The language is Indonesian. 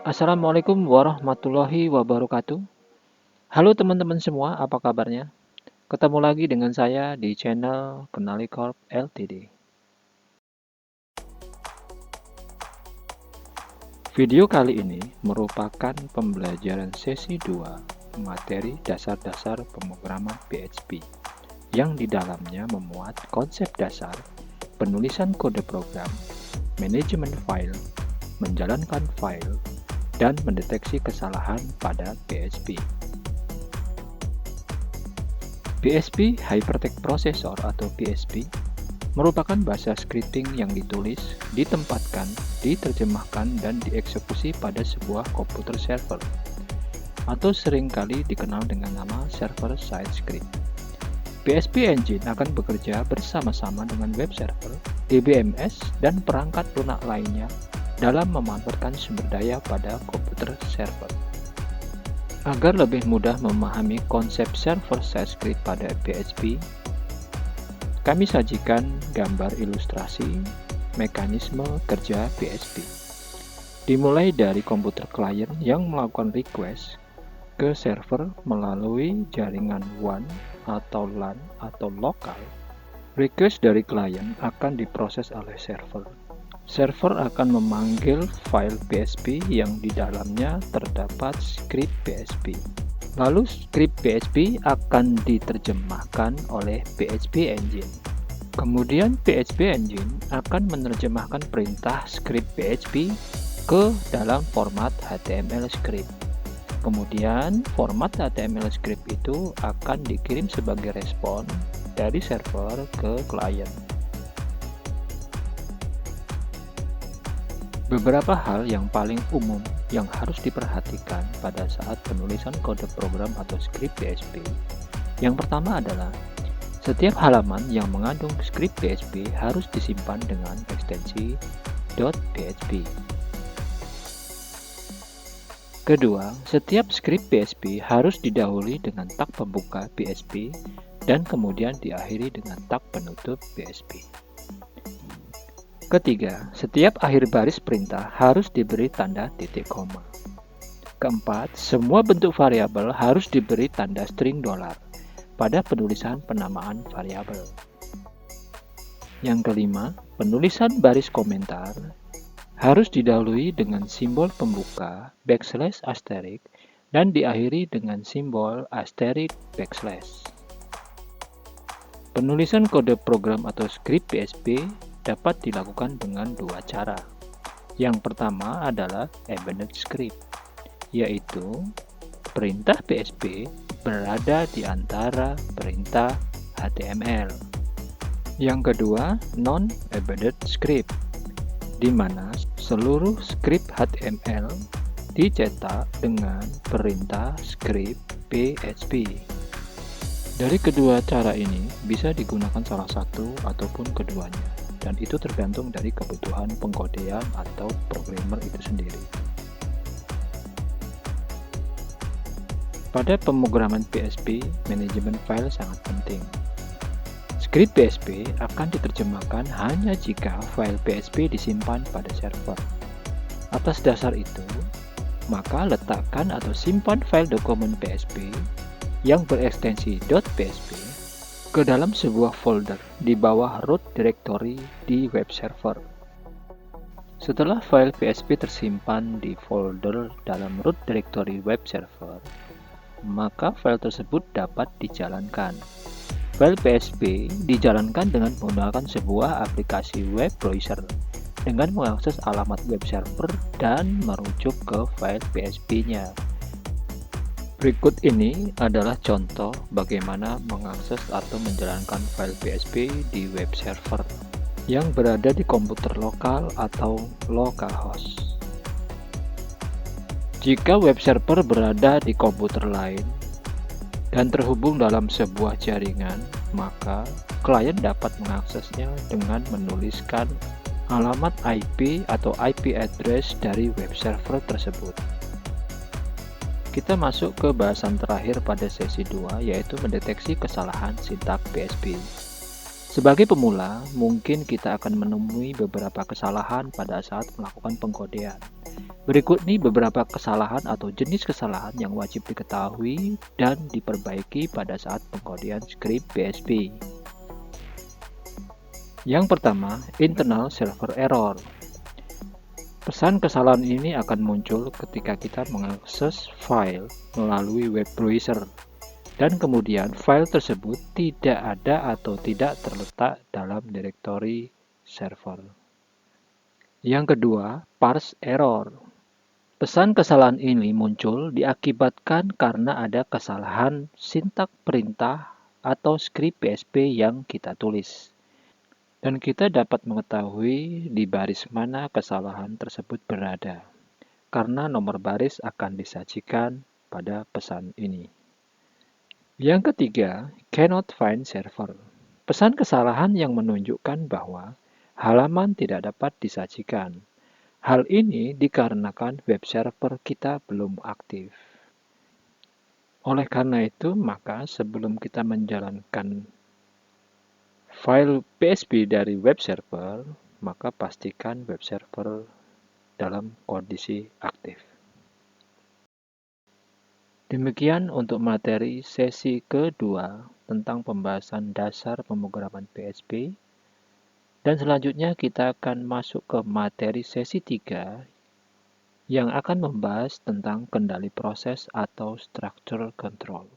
Assalamualaikum warahmatullahi wabarakatuh. Halo teman-teman semua, apa kabarnya? Ketemu lagi dengan saya di channel Kenali Corp Ltd. Video kali ini merupakan pembelajaran sesi 2 materi dasar-dasar pemrograman PHP yang di dalamnya memuat konsep dasar penulisan kode program, manajemen file, menjalankan file, dan mendeteksi kesalahan pada PHP. PHP Hypertext Processor atau PHP merupakan bahasa scripting yang ditulis, ditempatkan, diterjemahkan, dan dieksekusi pada sebuah komputer server atau seringkali dikenal dengan nama server-side script. PHP Engine akan bekerja bersama-sama dengan web server, DBMS, dan perangkat lunak lainnya dalam memanfaatkan sumber daya pada komputer server. Agar lebih mudah memahami konsep server-side script pada PHP, kami sajikan gambar ilustrasi mekanisme kerja PHP. Dimulai dari komputer klien yang melakukan request ke server melalui jaringan WAN atau LAN atau lokal. Request dari klien akan diproses oleh server. Server akan memanggil file PHP yang di dalamnya terdapat script PHP. Lalu script PHP akan diterjemahkan oleh PHP Engine. Kemudian PHP Engine akan menerjemahkan perintah script PHP ke dalam format HTML script. Kemudian format HTML script itu akan dikirim sebagai respon dari server ke klien. Beberapa hal yang paling umum yang harus diperhatikan pada saat penulisan kode program atau script PHP. Yang pertama adalah setiap halaman yang mengandung script PHP harus disimpan dengan ekstensi .php. Kedua, setiap script PHP harus didahului dengan tag pembuka PHP dan kemudian diakhiri dengan tag penutup PHP. Ketiga, setiap akhir baris perintah harus diberi tanda titik koma. Keempat, semua bentuk variabel harus diberi tanda string $. Pada penulisan penamaan variabel. Yang kelima, penulisan baris komentar harus didahului dengan simbol pembuka \** dan diakhiri dengan simbol *\\. Penulisan kode program atau script PHP dapat dilakukan dengan dua cara. Yang pertama adalah embedded script, yaitu perintah PHP berada di antara perintah HTML. Yang kedua, non-embedded script, di mana seluruh script HTML dicetak dengan perintah script PHP. Dari kedua cara ini bisa digunakan salah satu ataupun keduanya, dan itu tergantung dari kebutuhan pengkodean atau programmer itu sendiri. Pada pemrograman PHP, manajemen file sangat penting. Script PHP akan diterjemahkan hanya jika file PHP disimpan pada server. Atas dasar itu, maka letakkan atau simpan file dokumen PHP yang berekstensi .php ke dalam sebuah folder di bawah root directory di web server. Setelah file PHP tersimpan di folder dalam root directory web server, maka file tersebut dapat dijalankan. File PHP dijalankan dengan menggunakan sebuah aplikasi web browser dengan mengakses alamat web server dan merujuk ke file PHP-nya. Berikut ini adalah contoh bagaimana mengakses atau menjalankan file PHP di web server yang berada di komputer lokal atau localhost. Jika web server berada di komputer lain dan terhubung dalam sebuah jaringan, maka klien dapat mengaksesnya dengan menuliskan alamat IP atau IP address dari web server tersebut. Kita masuk ke bahasan terakhir pada sesi 2, yaitu mendeteksi kesalahan sintaks PHP. Sebagai pemula, mungkin kita akan menemui beberapa kesalahan pada saat melakukan pengkodean. Berikut nih beberapa kesalahan atau jenis kesalahan yang wajib diketahui dan diperbaiki pada saat pengkodean script PHP. Yang pertama, internal server error. Pesan kesalahan ini akan muncul ketika kita mengakses file melalui web browser dan kemudian file tersebut tidak ada atau tidak terletak dalam direktori server. Yang kedua, parse error. Pesan kesalahan ini muncul diakibatkan karena ada kesalahan sintak perintah atau script PHP yang kita tulis. Dan kita dapat mengetahui di baris mana kesalahan tersebut berada, karena nomor baris akan disajikan pada pesan ini. Yang ketiga, cannot find server. Pesan kesalahan yang menunjukkan bahwa halaman tidak dapat disajikan. Hal ini dikarenakan web server kita belum aktif. Oleh karena itu, maka sebelum kita menjalankan file PHP dari web server, maka pastikan web server dalam kondisi aktif. Demikian untuk materi sesi kedua tentang pembahasan dasar pemrograman PHP. Dan selanjutnya kita akan masuk ke materi sesi 3 yang akan membahas tentang kendali proses atau structure control.